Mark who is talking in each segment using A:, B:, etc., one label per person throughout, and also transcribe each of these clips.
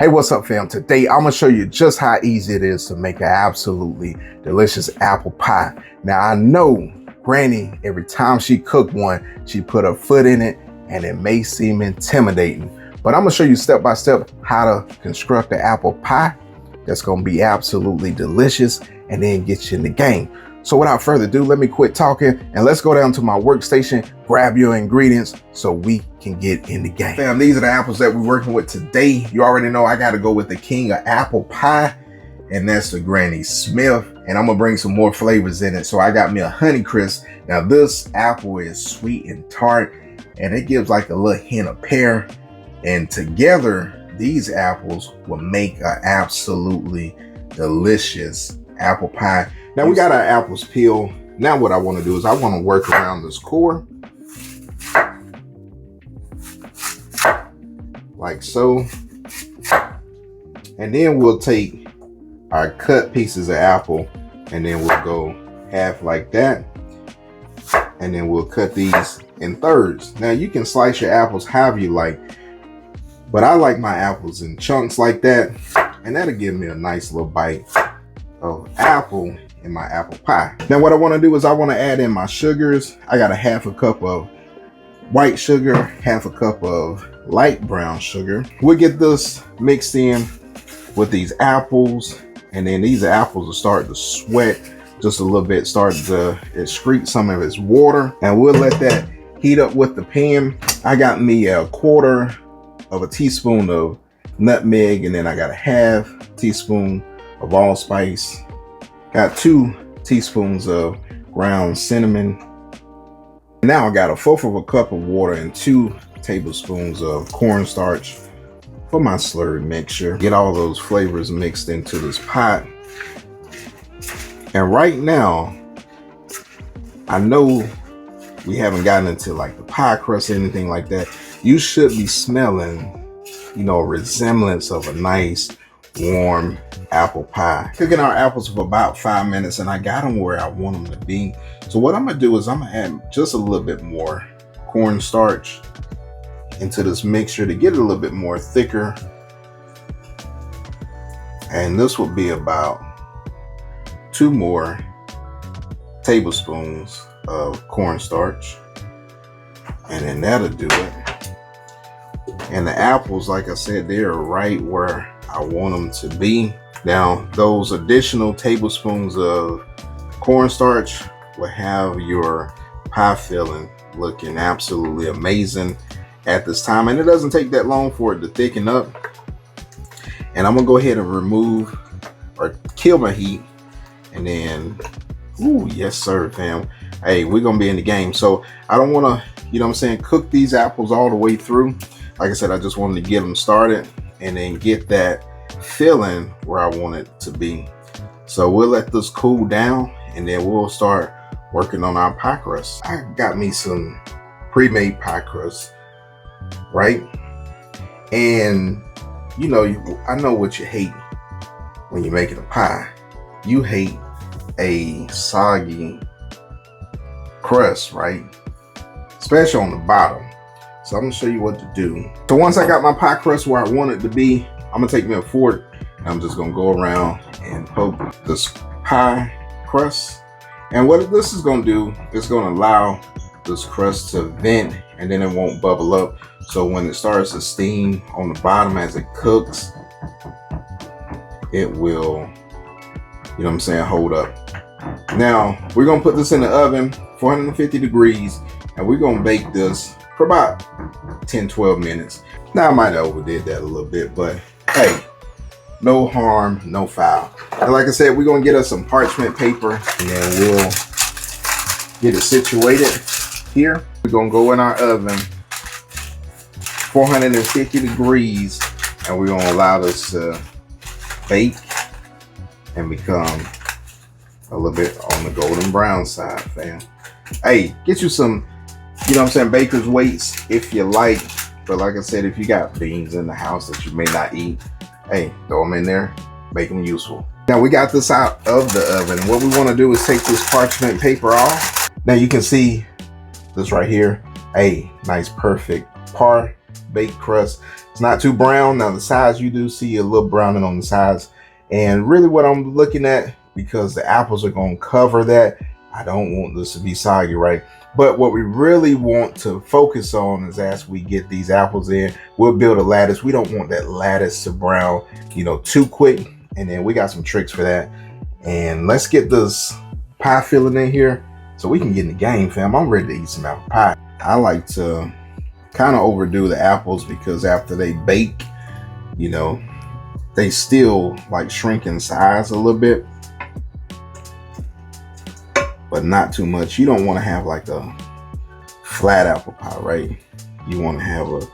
A: Hey, what's up, fam? Today, I'm gonna show you just how easy it is to make an absolutely delicious apple pie. Now, I know Granny, every time she cooked one, she put her foot in it, and it may seem intimidating, but I'm gonna show you step by step how to construct an apple pie that's gonna be absolutely delicious and then get you in the game. So without further ado, let me quit talking and let's go down to my workstation, grab your ingredients so we can get in the game. Fam, these are the apples that we're working with today. You already know I got to go with the king of apple pie, and that's the Granny Smith. And I'm gonna bring some more flavors in it. So I got me a Honeycrisp. Now this apple is sweet and tart, and it gives like a little hint of pear. And together, these apples will make an absolutely delicious apple pie. Now we got our apples peeled. Now what I want to do is I want to work around this core like so, and then we'll take our cut pieces of apple and then we'll go half like that, and then we'll cut these in thirds. Now you can slice your apples however you like, but I like my apples in chunks like that, and that'll give me a nice little bite of apple in my apple pie. Now what I want to do is I want to add in my sugars. I got a half a cup of white sugar, half a cup of light brown sugar. We'll get this mixed in with these apples, and then these apples will start to sweat just a little bit, start to excrete some of its water, and we'll let that heat up with the pan. I got me a quarter of a teaspoon of nutmeg, and then I got a half teaspoon of allspice. Got 2 teaspoons of ground cinnamon. Now I got a fourth of a cup of water and 2 tablespoons of cornstarch for my slurry mixture. Get all those flavors mixed into this pot. And right now, I know we haven't gotten into like the pie crust or anything like that. You should be smelling, you know, a resemblance of a nice warm apple pie. Cooking our apples for about 5 minutes, and I got them where I want them to be. So what I'm gonna do is I'm gonna add just a little bit more cornstarch into this mixture to get it a little bit more thicker. And this will be about 2 more tablespoons of cornstarch, and then that'll do it. And the apples, like I said, they're right where I want them to be. Now, those additional tablespoons of cornstarch will have your pie filling looking absolutely amazing at this time. And it doesn't take that long for it to thicken up. And I'm gonna go ahead and remove or kill my heat. And then, ooh, yes sir, fam. Hey, we're gonna be in the game. So I don't wanna, you know what I'm saying, cook these apples all the way through. Like I said, I just wanted to get them started and then get that filling where I want it to be. So we'll let this cool down, and then we'll start working on our pie crust. I got me some pre-made pie crust, right? And you know, I know what you hate when you're making a pie. You hate a soggy crust, right? Especially on the bottom. So I'm gonna show you what to do. So once I got my pie crust where I want it to be, I'm gonna take me a fork and I'm just gonna go around and poke this pie crust. And what this is gonna do, it's gonna allow this crust to vent, and then it won't bubble up. So when it starts to steam on the bottom as it cooks, it will, you know what I'm saying, hold up. Now we're gonna put this in the oven, 450 degrees, and we're gonna bake this for about 10-12 minutes. Now I might have overdid that a little bit, but hey, no harm, no foul. And like I said, we're gonna get us some parchment paper, and then we'll get it situated here. We're gonna go in our oven, 450 degrees, and we're gonna allow this to bake and become a little bit on the golden brown side, fam. Hey, get you some, you know what I'm saying, baker's weights if you like. But like I said, if you got beans in the house that you may not eat, hey, throw them in there, make them useful. Now we got this out of the oven. What we want to do is take this parchment paper off. Now you can see this right here. Hey, nice perfect par baked crust. It's It's not too brown. Now the sides, you do see a little browning on the sides. And really what I'm looking at, because the apples are going to cover that, I don't want this to be soggy, right? But what we really want to focus on is as we get these apples in, we'll build a lattice. We don't want that lattice to brown, you know, too quick. And then we got some tricks for that. And let's get this pie filling in here so we can get in the game, fam. I'm ready to eat some apple pie. I like to kind of overdo the apples because after they bake, you know, they still like shrink in size a little bit, but not too much. You don't want to have like a flat apple pie, right? You want to have a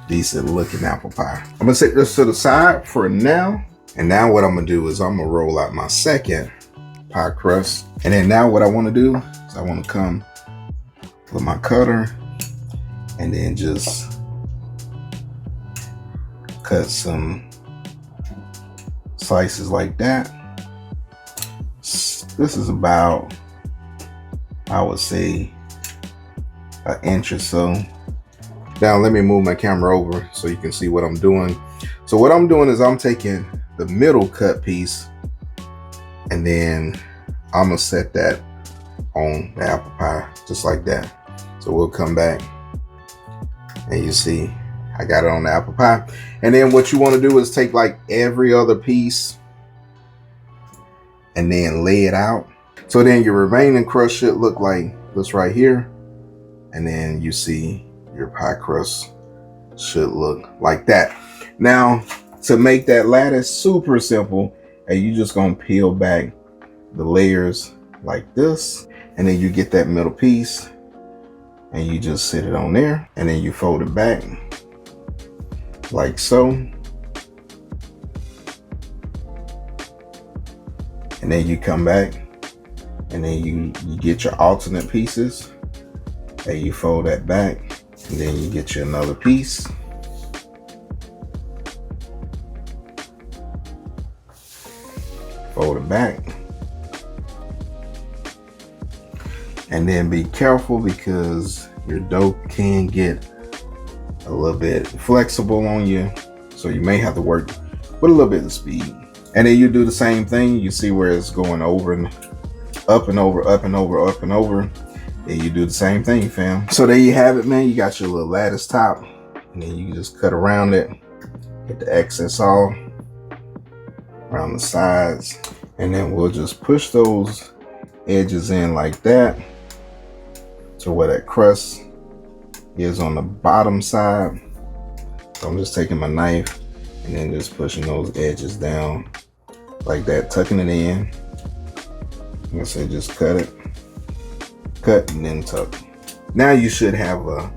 A: decent looking apple pie. I'm gonna set this to the side for now. And now what I'm gonna do is I'm gonna roll out my second pie crust. And then now what I want to do is I want to come with my cutter and then just cut some slices like that. This is about, I would say, an inch or so. Now let me move my camera over so you can see what I'm doing. So what I'm doing is I'm taking the middle cut piece and then I'm gonna set that on the apple pie just like that. So we'll come back and you see I got it on the apple pie. And then what you want to do is take like every other piece and then lay it out. So then your remaining crust should look like this right here. And then you see your pie crust should look like that. Now to make that lattice super simple, and you just gonna peel back the layers like this. And then you get that middle piece and you just sit it on there. And then you fold it back like so. And then you come back and then you get your alternate pieces and you fold that back. And then you get you another piece. Fold it back. And then be careful because your dough can get a little bit flexible on you. So you may have to work with a little bit of speed. And then you do the same thing. You see where it's going over and up and over, up and over, up and over. Then you do the same thing, fam. So there you have it, man. You got your little lattice top. And then you just cut around it. Get the excess off around the sides. And then we'll just push those edges in like that to where that crust is on the bottom side. So I'm just taking my knife and then just pushing those edges down like that, tucking it in. Like I said, just cut it, cut and then tuck. Now you should have a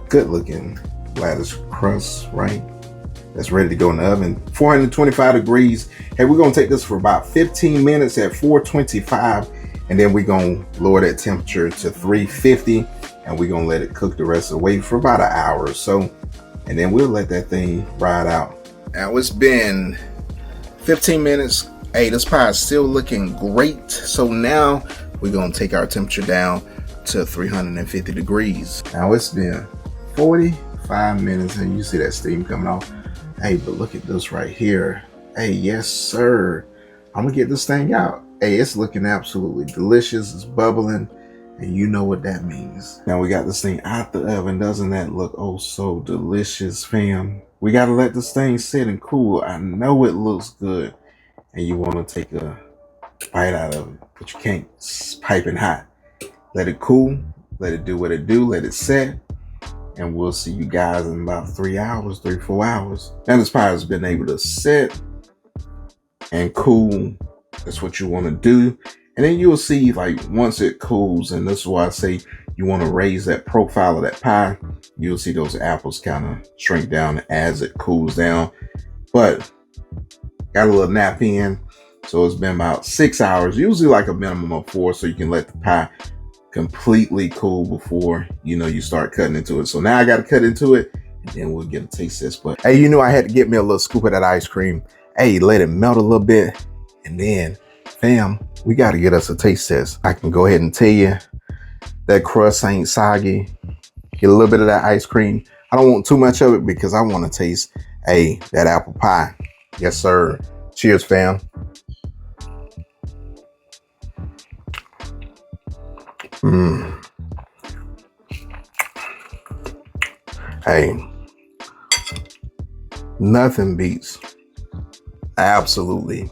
A: good looking lattice crust, right? That's ready to go in the oven. 425 degrees. Hey, we're gonna take this for about 15 minutes at 425, and then we're gonna lower that temperature to 350, and we're gonna let it cook the rest of the way for about an hour or so, and then we'll let that thing ride out. Now it's been 15 minutes. Hey, this pie is still looking great. So now we're gonna take our temperature down to 350 degrees. Now it's been 45 minutes, and you see that steam coming off. Hey, but look at this right here. Hey, yes, sir. I'm gonna get this thing out. Hey, it's looking absolutely delicious. It's bubbling, and you know what that means. Now we got this thing out the oven. Doesn't that look oh so delicious, fam? We gotta let this thing sit and cool. I know it looks good, and you wanna take a bite out of it, but you can't. It's piping hot. Let it cool. Let it do what it do. Let it set. And we'll see you guys in about 3 hours, 4 hours. Now this pie has been able to set and cool. That's what you want to do. And then you'll see, like, once it cools, and this is why I say you want to raise that profile of that pie, you'll see those apples kind of shrink down as it cools down. But got a little nap in. So it's been about 6 hours, usually like a minimum of 4, so you can let the pie completely cool before you start cutting into it. So now I got to cut into it, and then we'll get a taste test. But hey, I had to get me a little scoop of that ice cream. Hey, let it melt a little bit, and then fam, we got to get us a taste test. I can go ahead and tell you that crust ain't soggy. Get a little bit of that ice cream. I don't want too much of it because I want to taste, that apple pie. Yes, sir. Cheers, fam. Hey, nothing beats absolutely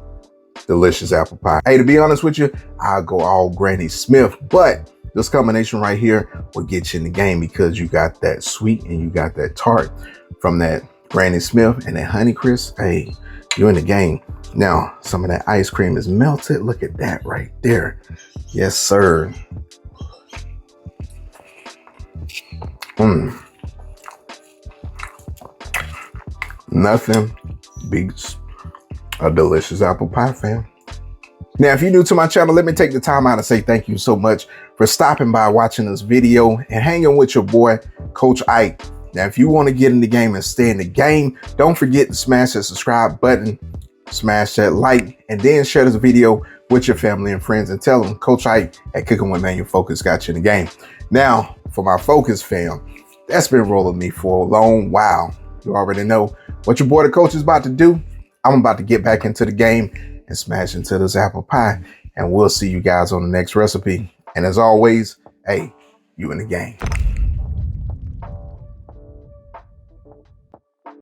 A: delicious apple pie. Hey, to be honest with you, I'll go all Granny Smith, but this combination right here will get you in the game because you got that sweet and you got that tart from that Granny Smith and that Honeycrisp. Hey, you're in the game. Now, some of that ice cream is melted. Look at that right there. Yes, sir. Nothing beats a delicious apple pie, fam. Now, if you're new to my channel, let me take the time out to say thank you so much for stopping by, watching this video, and hanging with your boy, Coach Ike. Now, if you want to get in the game and stay in the game, don't forget to smash that subscribe button, smash that like, and then share this video with your family and friends and tell them Coach Ike at Cooking with Manual Focus got you in the game. Now, for my Focus fam, that's been rolling me for a long while. You already know what your boy the coach is about to do. I'm about to get back into the game and smash into this apple pie. And we'll see you guys on the next recipe. And as always, hey, you in the game.